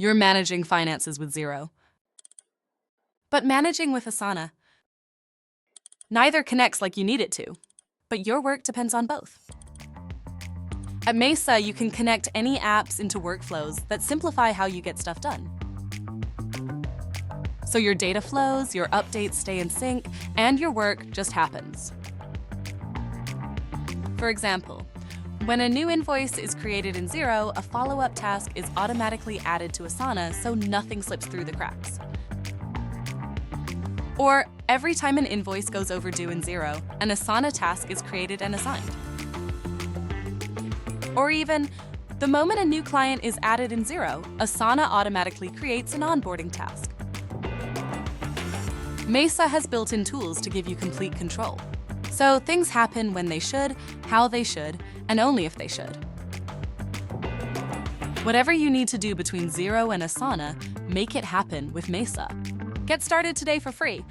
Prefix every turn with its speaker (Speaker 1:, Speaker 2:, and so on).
Speaker 1: You're managing finances with Xero. But managing with Asana, neither connects like you need it to, but your work depends on both. At MESA, you can connect any apps into workflows that simplify how you get stuff done. So your data flows, your updates stay in sync, and your work just happens. For example, when a new invoice is created in Xero, a follow-up task is automatically added to Asana so nothing slips through the cracks. Or every time an invoice goes overdue in Xero, an Asana task is created and assigned. Or even, the moment a new client is added in Xero, Asana automatically creates an onboarding task. MESA has built-in tools to give you complete control. So things happen when they should, how they should, and only if they should. Whatever you need to do between Xero and Asana, make it happen with MESA. Get started today for free